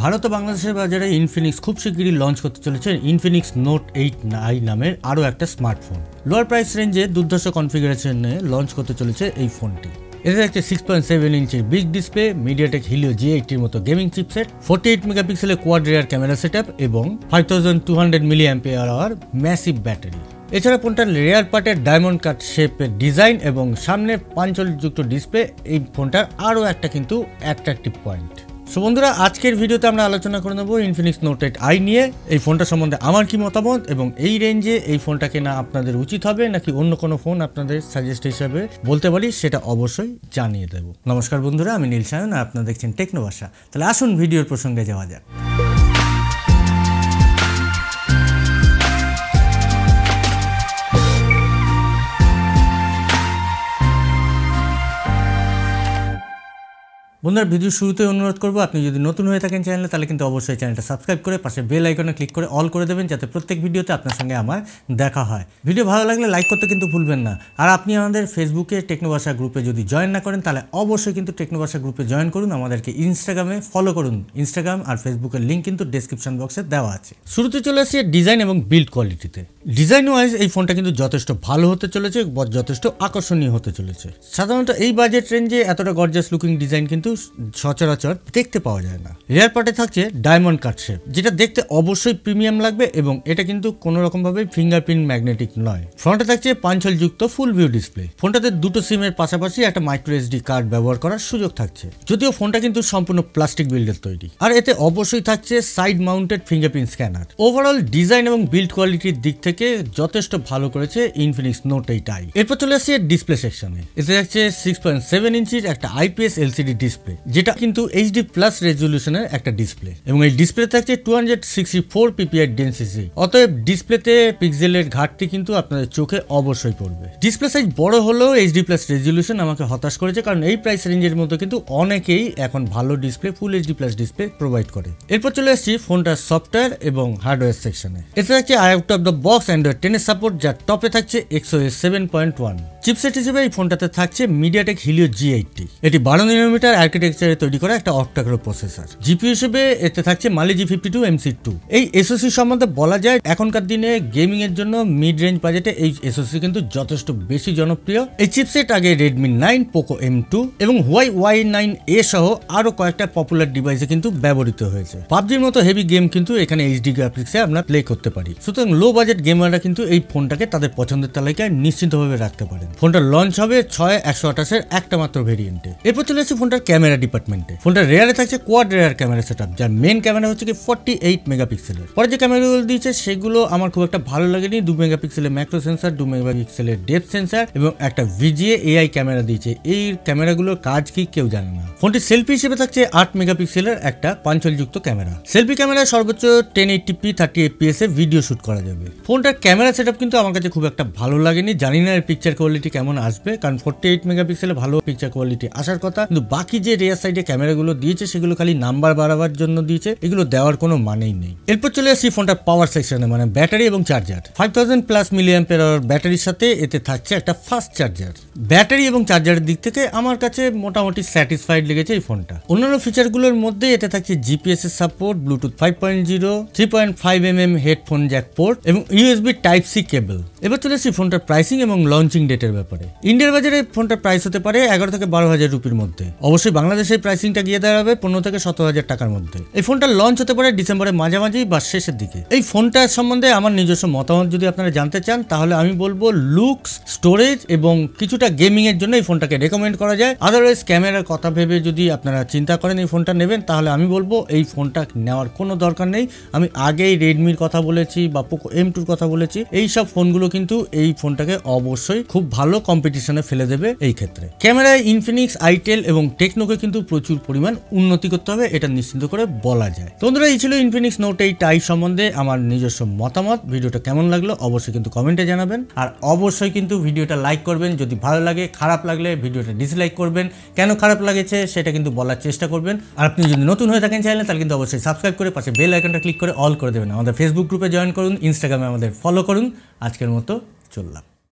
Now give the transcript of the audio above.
ভারত ও বাংলাদেশের বাজারে ইনফিনিক্স খুব শিগগিরই লঞ্চ করতে চলেছে ইনফিনিক্স নোট 8i নামের আরও একটা স্মার্টফোন। লোয়ার প্রাইস রেঞ্জে দুর্ধর্ষ কনফিগারেশনে লঞ্চ করতে চলেছে এই ফোনটি। এতে একটা 6.7 ইঞ্চির big display, MediaTek Helio G80 মতো গেমিং চিপসেট, 48 মেগাপিক্সেলের কোয়াড রিয়ার ক্যামেরা সেটআপ এবং 5200 mAh ম্যাসিভ ব্যাটারি। এছাড়া ফোনটার রেয়ার পার্টের ডায়মন্ড কাট শেপের ডিজাইন এবং সামনে পাঞ্চলযুক্ত ডিসপ্লে এই ফোনটার আরও একটা কিন্তু অ্যাট্রাকটিভ পয়েন্ট। সো বন্ধুরা, আজকের ভিডিওতে আমরা আলোচনা করে নেব ইনফিনিক্স নোট 8i নিয়ে। এই ফোনটা সম্বন্ধে আমার কি মতামত এবং এই রেঞ্জে এই ফোনটা কেনা আপনাদের উচিত হবে নাকি অন্য কোনো ফোন আপনাদের সাজেস্ট হিসাবে বলতে পারি, সেটা অবশ্যই জানিয়ে দেব। নমস্কার বন্ধুরা, আমি নীল সায়ন আর আপনারা দেখছেন টেকনো বাসা। তাহলে আসুন ভিডিওর প্রসঙ্গে যাওয়া যাক। বন্ধুরা, ভিডিও শুরুতে অনুরোধ করবো, আপনি যদি নতুন হয়ে থাকেন চ্যানেলে তাহলে কিন্তু অবশ্যই চ্যানেলটা সাবস্ক্রাইব করে পাশে বেল আইকনে ক্লিক করে অল করে দেবেন, যাতে প্রত্যেক ভিডিওতে আপনার সঙ্গে আমার দেখা হয়। ভিডিও ভালো লাগলে লাইক করতে কিন্তু ভুলবেন না। আর আপনি আমাদের ফেসবুকে টেকনো বাসা গ্রুপে যদি জয়েন না করেন তাহলে অবশ্যই কিন্তু টেকনো বাসা গ্রুপে জয়েন করুন। আমাদেরকে ইনস্টাগ্রামে ফলো করুন। ইনস্টাগ্রাম আর ফেসবুকের লিঙ্ক কিন্তু ডেসক্রিপশন বক্সে দেওয়া আছে। শুরুতে চলে আসছে ডিজাইন এবং বিল্ড কোয়ালিটিতে। ডিজাইন ওয়াইজ এই ফোনটা কিন্তু যথেষ্ট ভালো হতে চলেছে, যথেষ্ট আকর্ষণীয় হতে চলেছে। সাধারণত এই বাজেট রেঞ্জে এতটা গর্জাস লুকিং ডিজাইন কিন্তু সচরাচর দেখতে পাওয়া যায় না। রেয়ার পার্টে থাকছে ডায়মন্ড কাট শেপ, যেটা দেখতে অবশ্যই প্রিমিয়াম লাগবে এবং এটা কিন্তু কোনো রকম ভাবে ফিঙ্গারপ্রিন্ট ম্যাগনেটিক নয়। ফ্রন্টে থাকছে পাঞ্চলযুক্ত ফুল ভিউ ডিসপ্লে। ফোনটাতে দুটো সিমের পাশাপাশি একটা মাইক্রো এসডি কার্ড ব্যবহার করার সুযোগ থাকছে, যদিও ফোনটা কিন্তু সম্পূর্ণ প্লাস্টিক বিল্ডের তৈরি। আর এতে অবশ্যই থাকছে side mounted fingerprint scanner. Overall design এবং বিল্ড কোয়ালিটির দিক থেকে যথেষ্ট ভালো করেছে ইনফিনিক্স নোট 8i। এরপর চলে আসছে ডিসপ্লে সেকশনে। এতে থাকছে 6.7 ইঞ্চির একটা IPS LCD ডিসপ্লে, যেটা কিন্তু HD+ রেজলিউশনের একটা ডিসপ্লে এবং এই ডিসপ্লে থাকছে 264 ppi ডেনসিটি। অতএব ডিসপ্লেতে পিক্সেলের ঘাটতি কিন্তু আপনাদের চোখে অবশ্যই পড়বে। ডিসপ্লে সাইজ বড় হলেও HD+ রেজলিউশন আমাকে হতাশ করেছে, কারণ এই প্রাইস রেঞ্জের মধ্যে কিন্তু অনেকেই এখন ভালো ডিসপ্লে, ফুল HD+ ডিসপ্লে প্রোভাইড করে। এরপর চলে আসছি ফোনটার সফটওয়্যার এবং হার্ডওয়্যার সেকশনে। এতে থাকছে out of the box Android 10 এর সাপোর্ট, যার টপে থাকছে XOS 7.1। চিপসেট হিসেবে এই ফোনটাতে থাকছে মিডিয়াটেক হিলিও G80। এটি 12 nm আর্কিটেকচারে তৈরি করা একটা অক্টা-কোর প্রসেসর। জিপিইউ হিসেবে এতে থাকছে Mali G52 MC2। এই এসওসি সম্বন্ধে বলা যায় এখনকার দিনে গেমিং এর জন্য মিড রেঞ্জ বাজেটে এই এসওসি কিন্তু যথেষ্ট বেশি জনপ্রিয়। এই চিপসেট আগে Redmi 9, Poco M2 এবং Huawei Y9A সহ আরো কয়েকটা পপুলার ডিভাইসে কিন্তু ব্যবহৃত হয়েছে। পাবজির মতো হেভি গেম কিন্তু এখানে HD গ্রাফিক্সে আমরা প্লে করতে পারি। সুতরাং লো বাজেট গেমাররা কিন্তু এই ফোনটাকে তাদের পছন্দের তালিকায় নিশ্চিতভাবে রাখতে পারেন। ফোনটা লঞ্চ হবে 6128 এর একটা মাত্র ভেরিয়েন্টে। এরপর চলে আসছে ফোনটার ক্যামেরা ডিপার্টমেন্টে। ফোনটার রেয়ারে থাকছে কোয়াড রেয়ার ক্যামেরা সেটআপ, যার মেইন ক্যামেরা হচ্ছে কি 48 মেগাপিক্সেলের। পরে যে ক্যামেরাগুলো দিয়েছে সেগুলো আমার খুব একটা ভালো লাগেনি। 2 মেগাপিক্সেলের ম্যাক্রো সেন্সর, 2 মেগাপিক্সেলের ডেপথ সেন্সর এবং একটা VGA AI ক্যামেরা দিয়েছে। এই ক্যামেরাগুলোর কাজ কি কেউ জানে না। ফোনটি সেলফি হিসেবে থাকছে 8 মেগাপিক্সেলের একটা পাঞ্চলযুক্ত ক্যামেরা। সেলফি ক্যামেরায় সর্বোচ্চ 1080p 30 fps এ ভিডিও শুট করা যাবে। ফোনটার ক্যামেরা সেটআপ কিন্তু আমার কাছে খুব একটা ভালো লাগেনি। জানি না এর পিকচার কোয়ালিটি কেমন আসবে, কারণ 48 মেগাপিক্সেলে ভালো পিকচার কোয়ালিটি আসার কথা, কিন্তু বাকি যে রেয়ার সাইডে ক্যামেরাগুলো দিয়েছে সেগুলো খালি নাম্বার বাড়াবার জন্য দিয়েছে, এগুলো দেওয়ার কোনো মানেই নেই। এরপর চলে আসছি ফোনটার পাওয়ার সেকশনে, মানে ব্যাটারি এবং চার্জার। 5000+ mAh ব্যাটারির সাথে এতে থাকছে একটা ফাস্ট চার্জার। ব্যাটারি এবং চার্জারের দিক থেকে আমার কাছে মোটামুটি স্যাটিসফাইড লেগেছে এই ফোনটা। অন্যান্য ফিচারগুলোর মধ্যে এতে থাকছে GPS এর support, Bluetooth 5.0, 3.5mm headphone Jack port এবং USB Type-C কেবল। এবার চলে আসছি ফোনটার প্রাইসিং এবং লঞ্চিং ডেটের ব্যাপারে। ইন্ডিয়ার বাজারে ফোনটার প্রাইস হতে পারে 11 থেকে 12,000 রুপির মধ্যে। অবশ্যই বাংলাদেশের প্রাইসিংটা গিয়ে দাঁড়াবে 15 থেকে 17,000 টাকার মধ্যে। এই ফোনটা লঞ্চ হতে পারে ডিসেম্বরের মাঝামাঝি বা শেষের দিকে। এই ফোনটার সম্বন্ধে আমার নিজস্ব মতামত যদি আপনারা জানতে চান তাহলে আমি বলবো লুকস, স্টোরেজ এবং কিছুটা গেমিং এর জন্য এই ফোনটাকে রেকমেন্ড করা যায়। আদারওয়াইজ ক্যামেরার কথা ভেবে যদি আপনারা চিন্তা করেন এই ফোনটা নেবেন, তাহলে আমি বলবো এই ফোনটা নেওয়ার কোনো দরকার নেই। আমি আগেই রেডমির কথা বলেছি বা পোকো M2 এর কথা বলেছি। এই সব ফোনগুলো কিন্তু এই ফোনটাকে অবশ্যই খুব ভালো কম্পিটিশনে ফেলে দেবে। এই ক্ষেত্রে ক্যামেরায় ইনফিনিক্স, আইটেল এবং টেকনোকে কিন্তু প্রচুর পরিমাণ উন্নতি করতে হবে, এটা নিশ্চিন্ত করে বলা যায়। তো বন্ধুরা, এই ছিল ইনফিনিক্স নোট 8i সম্বন্ধে আমার নিজস্ব মতামত। ভিডিওটা কেমন লাগলো অবশ্যই কিন্তু কমেন্টে জানাবেন, আর অবশ্যই কিন্তু ভিডিওটা লাইক করবেন যদি ভালো লাগে। খারাপ লাগলে ভিডিওটা ডিসলাইক করবেন। কেন খারাপ লাগেছে সেটা কিন্তু বলার চেষ্টা করবেন। আর আপনি যদি নতুন হয়ে থাকেন চ্যানেলে তাহলে কিন্তু অবশ্যই সাবস্ক্রাইব করে পাশে বেল আইকনটা ক্লিক করে অল করে দেবেন। আমাদের ফেসবুক গ্রুপে জয়েন করুন, ইনস্টাগ্রামে আমাদের ফলো করুন। আজকের মতো চললাম।